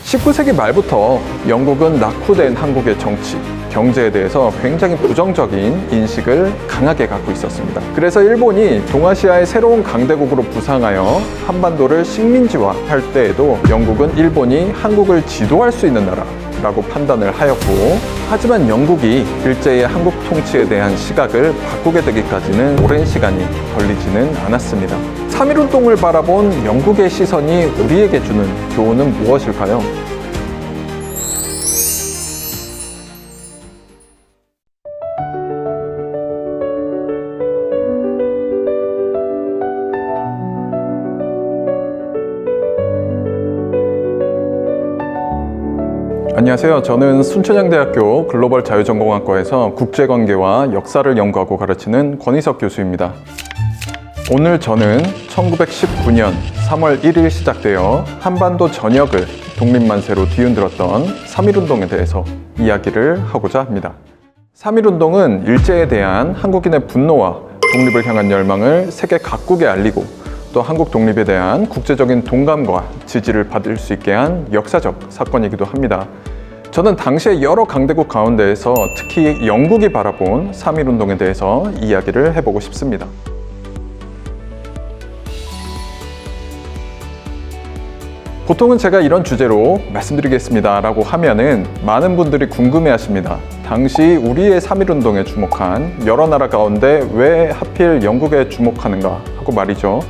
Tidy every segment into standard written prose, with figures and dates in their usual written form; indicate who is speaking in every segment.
Speaker 1: 19세기 말부터 영국은 낙후된 한국의 정치, 경제에 대해서 굉장히 부정적인 인식을 강하게 갖고 있었습니다. 그래서 일본이 동아시아의 새로운 강대국으로 부상하여 한반도를 식민지화할 때에도 영국은 일본이 한국을 지도할 수 있는 나라라고 판단을 하였고, 하지만 영국이 일제의 한국 통치에 대한 시각을 바꾸게 되기까지는 오랜 시간이 걸리지는 않았습니다. 3.1운동을 바라본 영국의 시선이 우리에게 주는 교훈은 무엇일까요? 안녕하세요. 저는 순천향대학교 글로벌 자유전공학과에서 국제관계와 역사를 연구하고 가르치는 권희석 교수입니다. 오늘 저는 1919년 3월 1일 시작되어 한반도 전역을 독립만세로 뒤흔들었던 3.1운동에 대해서 이야기를 하고자 합니다. 3.1운동은 일제에 대한 한국인의 분노와 독립을 향한 열망을 세계 각국에 알리고 또 한국 독립에 대한 국제적인 동감과 지지를 받을 수 있게 한 역사적 사건이기도 합니다. 저는 당시의 여러 강대국 가운데에서 특히 영국이 바라본 3.1운동에 대해서 이야기를 해보고 싶습니다. 보통은 제가 이런 주제로 말씀드리겠습니다 라고 하면은 많은 분들이 궁금해 하십니다. 당시 우리의 3.1운동에 주목한 여러 나라 가운데 왜 하필 영국에 주목하는가 하고 말이죠.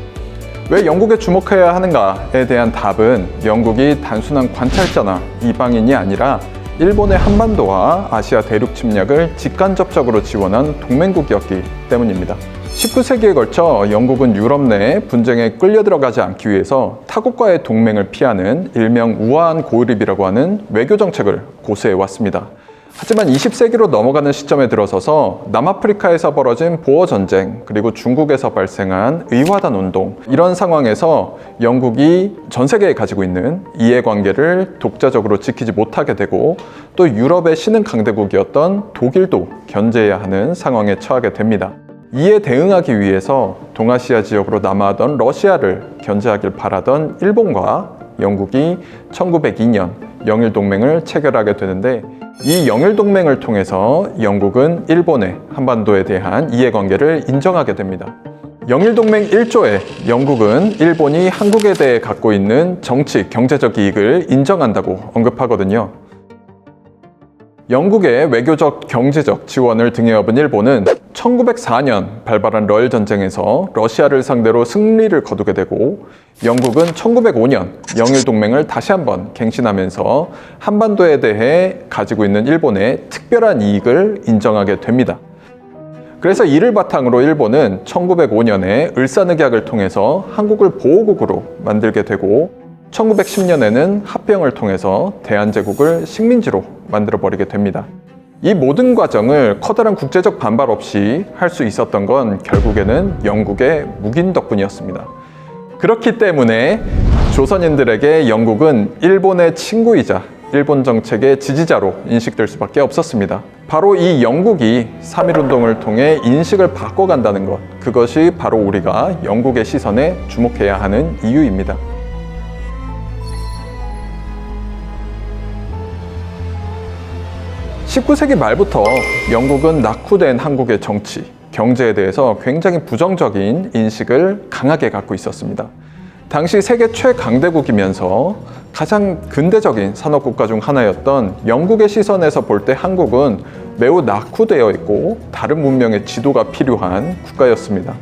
Speaker 1: 왜 영국에 주목해야 하는가에 대한 답은 영국이 단순한 관찰자나 이방인이 아니라 일본의 한반도와 아시아 대륙 침략을 직간접적으로 지원한 동맹국이었기 때문입니다. 19세기에 걸쳐 영국은 유럽 내 분쟁에 끌려 들어가지 않기 위해서 타국과의 동맹을 피하는 일명 우아한 고립이라고 하는 외교 정책을 고수해 왔습니다. 하지만 20세기로 넘어가는 시점에 들어서서 남아프리카에서 벌어진 보어 전쟁, 그리고 중국에서 발생한 의화단 운동, 이런 상황에서 영국이 전 세계에 가지고 있는 이해관계를 독자적으로 지키지 못하게 되고 또 유럽의 신흥 강대국이었던 독일도 견제해야 하는 상황에 처하게 됩니다. 이에 대응하기 위해서 동아시아 지역으로 남하하던 러시아를 견제하길 바라던 일본과 영국이 1902년 영일동맹을 체결하게 되는데, 이 영일동맹을 통해서 영국은 일본의 한반도에 대한 이해관계를 인정하게 됩니다. 영일동맹 1조에 영국은 일본이 한국에 대해 갖고 있는 정치, 경제적 이익을 인정한다고 언급하거든요. 영국의 외교적, 경제적 지원을 등에 업은 일본은 1904년 발발한 러일 전쟁에서 러시아를 상대로 승리를 거두게 되고, 영국은 1905년 영일동맹을 다시 한번 갱신하면서 한반도에 대해 가지고 있는 일본의 특별한 이익을 인정하게 됩니다. 그래서 이를 바탕으로 일본은 1905년에 을사늑약을 통해서 한국을 보호국으로 만들게 되고, 1910년에는 합병을 통해서 대한제국을 식민지로 만들어버리게 됩니다. 이 모든 과정을 커다란 국제적 반발 없이 할 수 있었던 건 결국에는 영국의 묵인 덕분이었습니다. 그렇기 때문에 조선인들에게 영국은 일본의 친구이자 일본 정책의 지지자로 인식될 수밖에 없었습니다. 바로 이 영국이 3.1운동을 통해 인식을 바꿔간다는 것, 그것이 바로 우리가 영국의 시선에 주목해야 하는 이유입니다. 19세기 말부터 영국은 낙후된 한국의 정치, 경제에 대해서 굉장히 부정적인 인식을 강하게 갖고 있었습니다. 당시 세계 최강대국이면서 가장 근대적인 산업국가 중 하나였던 영국의 시선에서 볼 때 한국은 매우 낙후되어 있고 다른 문명의 지도가 필요한 국가였습니다.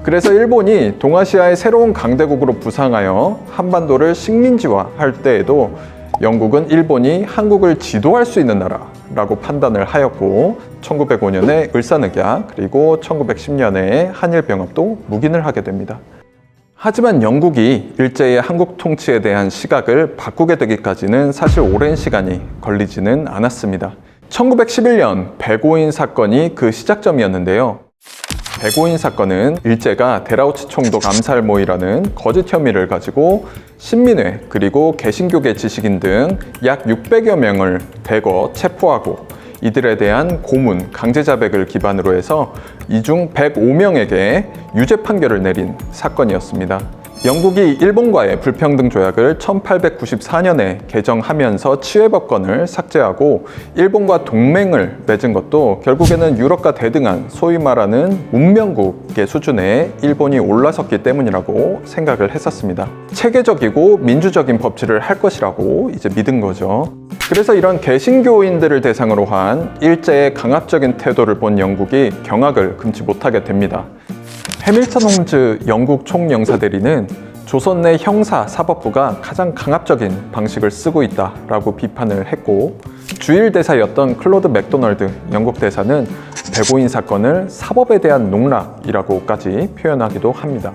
Speaker 1: 그래서 일본이 동아시아의 새로운 강대국으로 부상하여 한반도를 식민지화할 때에도 영국은 일본이 한국을 지도할 수 있는 나라라고 판단을 하였고, 1905년에 을사늑약, 그리고 1910년에 한일병합도 묵인을 하게 됩니다. 하지만 영국이 일제의 한국 통치에 대한 시각을 바꾸게 되기까지는 사실 오랜 시간이 걸리지는 않았습니다. 1911년 백오인 사건이 그 시작점이었는데요. 백오인 사건은 일제가 데라우츠 총독 암살모의라는 거짓 혐의를 가지고 신민회 그리고 개신교계 지식인 등 약 600여 명을 대거 체포하고 이들에 대한 고문, 강제 자백을 기반으로 해서 이 중 105명에게 유죄 판결을 내린 사건이었습니다. 영국이 일본과의 불평등 조약을 1894년에 개정하면서 치외법권을 삭제하고 일본과 동맹을 맺은 것도 결국에는 유럽과 대등한 소위 말하는 문명국의 수준에 일본이 올라섰기 때문이라고 생각을 했었습니다. 체계적이고 민주적인 법치를 할 것이라고 이제 믿은 거죠. 그래서 이런 개신교인들을 대상으로 한 일제의 강압적인 태도를 본 영국이 경악을 금치 못하게 됩니다. 해밀턴 홈즈 영국 총영사대리는 조선 내 형사 사법부가 가장 강압적인 방식을 쓰고 있다라고 비판을 했고, 주일 대사였던 클로드 맥도널드 영국 대사는 배고인 사건을 사법에 대한 농락이라고까지 표현하기도 합니다.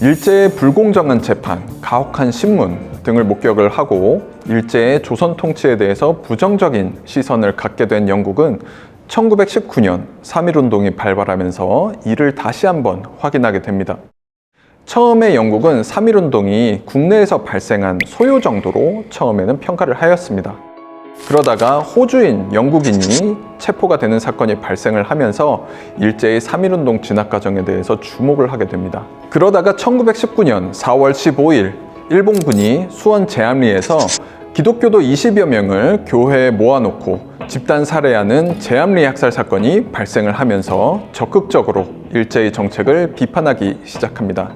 Speaker 1: 일제의 불공정한 재판, 가혹한 신문 등을 목격을 하고 일제의 조선 통치에 대해서 부정적인 시선을 갖게 된 영국은 1919년 3.1운동이 발발하면서 이를 다시 한번 확인하게 됩니다. 처음에 영국은 3.1운동이 국내에서 발생한 소요 정도로 처음에는 평가를 하였습니다. 그러다가 호주인 영국인이 체포가 되는 사건이 발생을 하면서 일제의 3.1운동 진압 과정에 대해서 주목을 하게 됩니다. 그러다가 1919년 4월 15일 일본군이 수원 제암리에서 기독교도 20여 명을 교회에 모아놓고 집단 살해하는 제암리 학살 사건이 발생을 하면서 적극적으로 일제의 정책을 비판하기 시작합니다.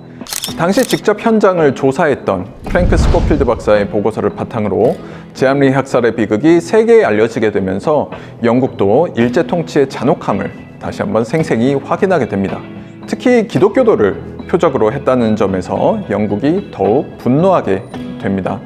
Speaker 1: 당시 직접 현장을 조사했던 프랭크 스코필드 박사의 보고서를 바탕으로 제암리 학살의 비극이 세계에 알려지게 되면서 영국도 일제 통치의 잔혹함을 다시 한번 생생히 확인하게 됩니다. 특히 기독교도를 표적으로 했다는 점에서 영국이 더욱 분노하게 됩니다.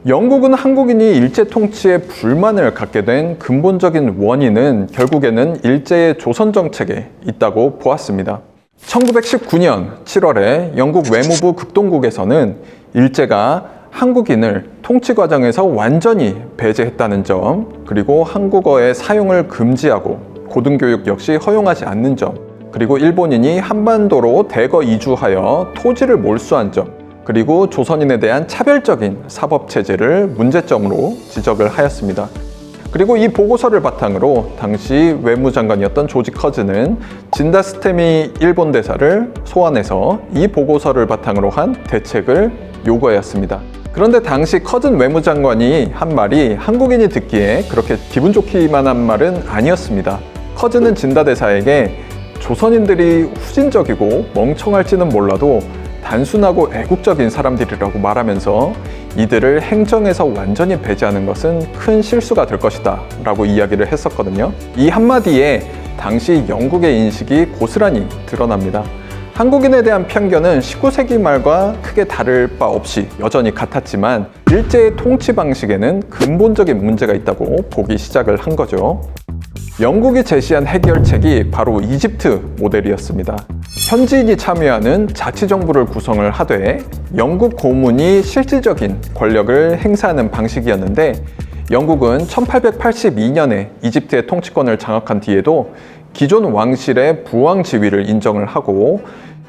Speaker 1: 영국은 한국인이 일제 통치에 불만을 갖게 된 근본적인 원인은 결국에는 일제의 조선 정책에 있다고 보았습니다. 1919년 7월에 영국 외무부 극동국에서는 일제가 한국인을 통치 과정에서 완전히 배제했다는 점, 그리고 한국어의 사용을 금지하고 고등교육 역시 허용하지 않는 점, 그리고 일본인이 한반도로 대거 이주하여 토지를 몰수한 점, 그리고 조선인에 대한 차별적인 사법체제를 문제점으로 지적을 하였습니다. 그리고 이 보고서를 바탕으로 당시 외무장관이었던 조지 커즈는 진다 스테미 일본 대사를 소환해서 이 보고서를 바탕으로 한 대책을 요구하였습니다. 그런데 당시 커즌 외무장관이 한 말이 한국인이 듣기에 그렇게 기분 좋기만 한 말은 아니었습니다. 커즈는 진다 대사에게 조선인들이 후진적이고 멍청할지는 몰라도 단순하고 애국적인 사람들이라고 말하면서 이들을 행정에서 완전히 배제하는 것은 큰 실수가 될 것이다 라고 이야기를 했었거든요. 이 한마디에 당시 영국의 인식이 고스란히 드러납니다. 한국인에 대한 편견은 19세기 말과 크게 다를 바 없이 여전히 같았지만 일제의 통치 방식에는 근본적인 문제가 있다고 보기 시작을 한 거죠. 영국이 제시한 해결책이 바로 이집트 모델이었습니다. 현지인이 참여하는 자치정부를 구성을 하되 영국 고문이 실질적인 권력을 행사하는 방식이었는데, 영국은 1882년에 이집트의 통치권을 장악한 뒤에도 기존 왕실의 부왕 지위를 인정을 하고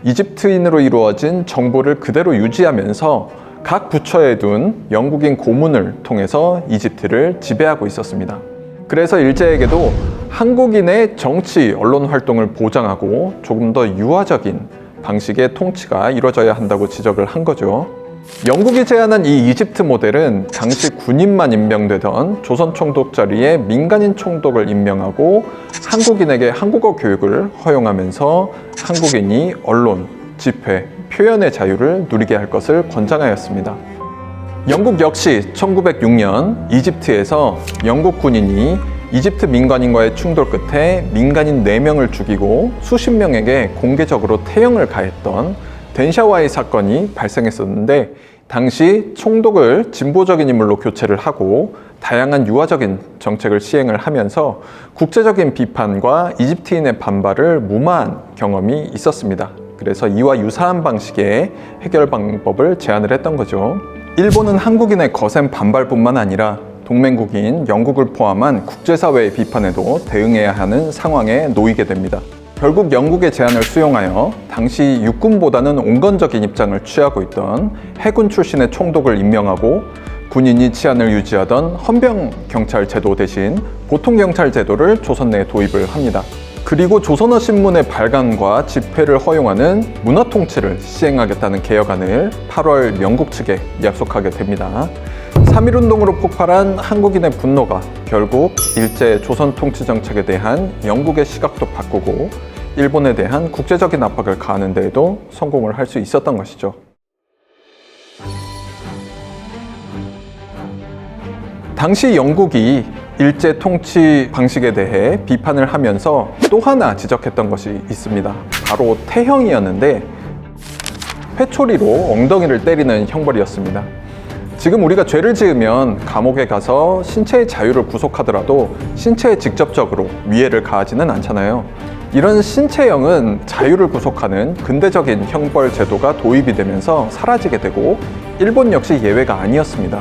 Speaker 1: 이집트인으로 이루어진 정부를 그대로 유지하면서 각 부처에 둔 영국인 고문을 통해서 이집트를 지배하고 있었습니다. 그래서 일제에게도 한국인의 정치, 언론 활동을 보장하고 조금 더 유화적인 방식의 통치가 이루어져야 한다고 지적을 한 거죠. 영국이 제안한 이 이집트 모델은 당시 군인만 임명되던 조선 총독 자리에 민간인 총독을 임명하고 한국인에게 한국어 교육을 허용하면서 한국인이 언론, 집회, 표현의 자유를 누리게 할 것을 권장하였습니다. 영국 역시 1906년 이집트에서 영국 군인이 이집트 민간인과의 충돌 끝에 민간인 4명을 죽이고 수십 명에게 공개적으로 태형을 가했던 덴샤와이 사건이 발생했었는데, 당시 총독을 진보적인 인물로 교체를 하고 다양한 유화적인 정책을 시행을 하면서 국제적인 비판과 이집트인의 반발을 무마한 경험이 있었습니다. 그래서 이와 유사한 방식의 해결 방법을 제안을 했던 거죠. 일본은 한국인의 거센 반발뿐만 아니라 동맹국인 영국을 포함한 국제사회의 비판에도 대응해야 하는 상황에 놓이게 됩니다. 결국 영국의 제안을 수용하여 당시 육군보다는 온건적인 입장을 취하고 있던 해군 출신의 총독을 임명하고 군인이 치안을 유지하던 헌병경찰 제도 대신 보통경찰 제도를 조선 내에 도입을 합니다. 그리고 조선어 신문의 발간과 집회를 허용하는 문화 통치를 시행하겠다는 개혁안을 8월 영국 측에 약속하게 됩니다. 3.1운동으로 폭발한 한국인의 분노가 결국 일제 조선 통치 정책에 대한 영국의 시각도 바꾸고 일본에 대한 국제적인 압박을 가하는 데에도 성공을 할 수 있었던 것이죠. 당시 영국이 일제 통치 방식에 대해 비판을 하면서 또 하나 지적했던 것이 있습니다. 바로 태형이었는데 회초리로 엉덩이를 때리는 형벌이었습니다. 지금 우리가 죄를 지으면 감옥에 가서 신체의 자유를 구속하더라도 신체에 직접적으로 위해를 가하지는 않잖아요. 이런 신체형은 자유를 구속하는 근대적인 형벌 제도가 도입이 되면서 사라지게 되고 일본 역시 예외가 아니었습니다.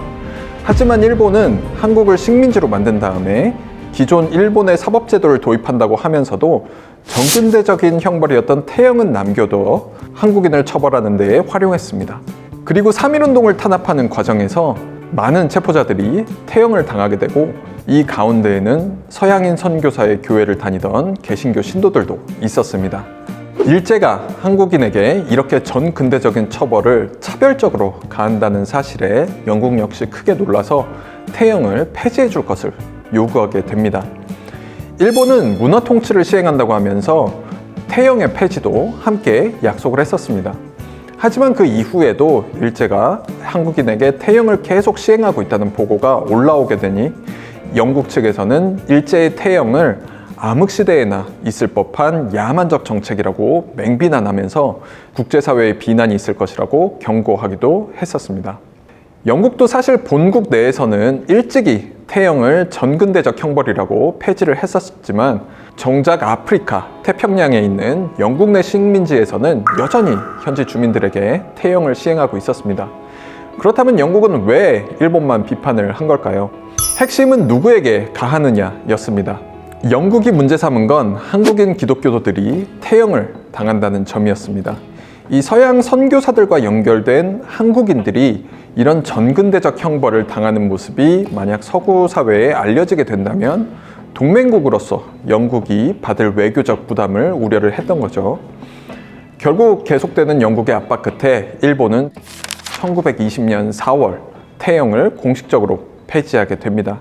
Speaker 1: 하지만 일본은 한국을 식민지로 만든 다음에 기존 일본의 사법제도를 도입한다고 하면서도 정근대적인 형벌이었던 태형은 남겨둬 한국인을 처벌하는 데에 활용했습니다. 그리고 3.1운동을 탄압하는 과정에서 많은 체포자들이 태형을 당하게 되고 이 가운데에는 서양인 선교사의 교회를 다니던 개신교 신도들도 있었습니다. 일제가 한국인에게 이렇게 전근대적인 처벌을 차별적으로 가한다는 사실에 영국 역시 크게 놀라서 태형을 폐지해 줄 것을 요구하게 됩니다. 일본은 문화 통치를 시행한다고 하면서 태형의 폐지도 함께 약속을 했었습니다. 하지만 그 이후에도 일제가 한국인에게 태형을 계속 시행하고 있다는 보고가 올라오게 되니 영국 측에서는 일제의 태형을 암흑시대에나 있을 법한 야만적 정책이라고 맹비난하면서 국제사회의 비난이 있을 것이라고 경고하기도 했었습니다. 영국도 사실 본국 내에서는 일찍이 태형을 전근대적 형벌이라고 폐지를 했었지만 정작 아프리카, 태평양에 있는 영국 내 식민지에서는 여전히 현지 주민들에게 태형을 시행하고 있었습니다. 그렇다면 영국은 왜 일본만 비판을 한 걸까요? 핵심은 누구에게 가하느냐였습니다. 영국이 문제 삼은 건 한국인 기독교도들이 태형을 당한다는 점이었습니다. 이 서양 선교사들과 연결된 한국인들이 이런 전근대적 형벌을 당하는 모습이 만약 서구 사회에 알려지게 된다면 동맹국으로서 영국이 받을 외교적 부담을 우려를 했던 거죠. 결국 계속되는 영국의 압박 끝에 일본은 1920년 4월 태형을 공식적으로 폐지하게 됩니다.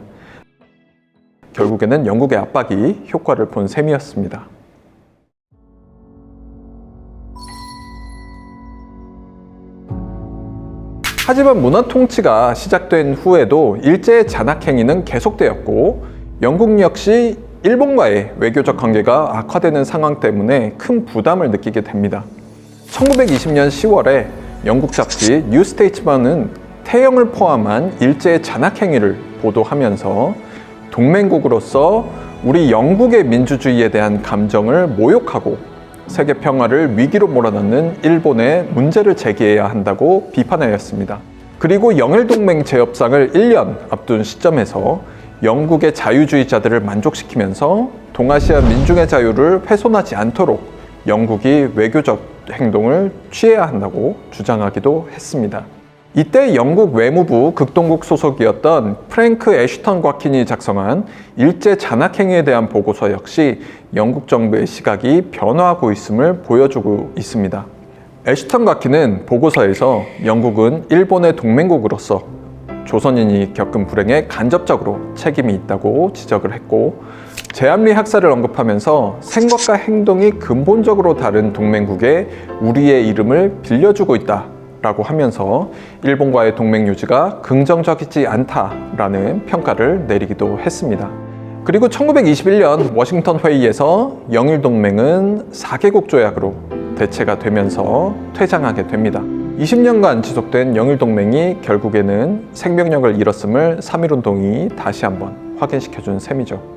Speaker 1: 결국에는 영국의 압박이 효과를 본 셈이었습니다. 하지만 문화 통치가 시작된 후에도 일제의 잔악행위는 계속되었고 영국 역시 일본과의 외교적 관계가 악화되는 상황 때문에 큰 부담을 느끼게 됩니다. 1920년 10월에 영국 잡지 뉴 스테이츠먼은 태형을 포함한 일제의 잔악행위를 보도하면서 동맹국으로서 우리 영국의 민주주의에 대한 감정을 모욕하고 세계 평화를 위기로 몰아넣는 일본에 문제를 제기해야 한다고 비판하였습니다. 그리고 영일동맹 재협상을 1년 앞둔 시점에서 영국의 자유주의자들을 만족시키면서 동아시아 민중의 자유를 훼손하지 않도록 영국이 외교적 행동을 취해야 한다고 주장하기도 했습니다. 이때 영국 외무부 극동국 소속이었던 프랭크 애슈턴 곽킨이 작성한 일제 잔악행위에 대한 보고서 역시 영국 정부의 시각이 변화하고 있음을 보여주고 있습니다. 애슈턴 곽킨은 보고서에서 영국은 일본의 동맹국으로서 조선인이 겪은 불행에 간접적으로 책임이 있다고 지적을 했고 제암리 학살을 언급하면서 생각과 행동이 근본적으로 다른 동맹국에 우리의 이름을 빌려주고 있다 라고 하면서 일본과의 동맹 유지가 긍정적이지 않다라는 평가를 내리기도 했습니다. 그리고 1921년 워싱턴 회의에서 영일동맹은 4개국 조약으로 대체가 되면서 퇴장하게 됩니다. 20년간 지속된 영일동맹이 결국에는 생명력을 잃었음을 3.1운동이 다시 한번 확인시켜준 셈이죠.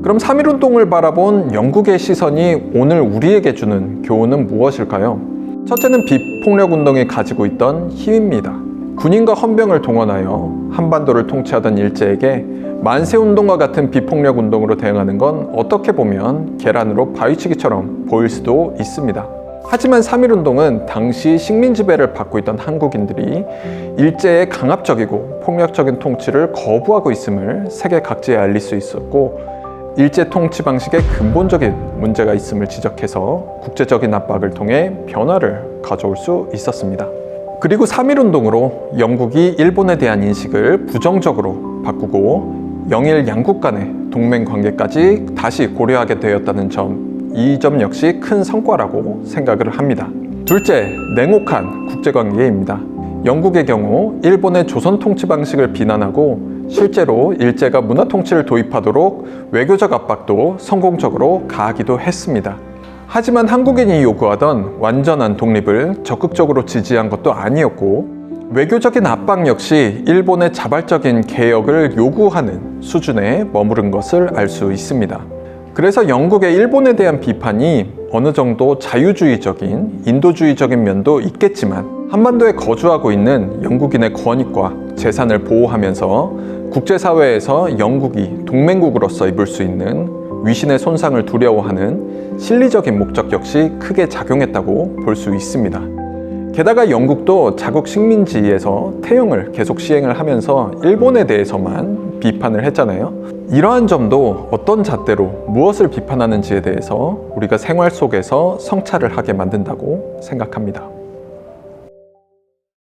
Speaker 1: 그럼 3.1운동을 바라본 영국의 시선이 오늘 우리에게 주는 교훈은 무엇일까요? 첫째는 비폭력운동이 가지고 있던 힘입니다. 군인과 헌병을 동원하여 한반도를 통치하던 일제에게 만세운동과 같은 비폭력운동으로 대응하는 건 어떻게 보면 계란으로 바위치기처럼 보일 수도 있습니다. 하지만 3.1운동은 당시 식민 지배를 받고 있던 한국인들이 일제의 강압적이고 폭력적인 통치를 거부하고 있음을 세계 각지에 알릴 수 있었고, 일제 통치 방식에 근본적인 문제가 있음을 지적해서 국제적인 압박을 통해 변화를 가져올 수 있었습니다. 그리고 3.1운동으로 영국이 일본에 대한 인식을 부정적으로 바꾸고 영일 양국 간의 동맹 관계까지 다시 고려하게 되었다는 점, 이 점 역시 큰 성과라고 생각을 합니다. 둘째, 냉혹한 국제관계입니다. 영국의 경우 일본의 조선 통치 방식을 비난하고 실제로 일제가 문화 통치를 도입하도록 외교적 압박도 성공적으로 가하기도 했습니다. 하지만 한국인이 요구하던 완전한 독립을 적극적으로 지지한 것도 아니었고, 외교적인 압박 역시 일본의 자발적인 개혁을 요구하는 수준에 머무른 것을 알 수 있습니다. 그래서 영국의 일본에 대한 비판이 어느 정도 자유주의적인, 인도주의적인 면도 있겠지만, 한반도에 거주하고 있는 영국인의 권익과 재산을 보호하면서 국제사회에서 영국이 동맹국으로서 입을 수 있는 위신의 손상을 두려워하는 실리적인 목적 역시 크게 작용했다고 볼 수 있습니다. 게다가 영국도 자국 식민지에서 태형을 계속 시행을 하면서 일본에 대해서만 비판을 했잖아요. 이러한 점도 어떤 잣대로 무엇을 비판하는지에 대해서 우리가 생활 속에서 성찰을 하게 만든다고 생각합니다.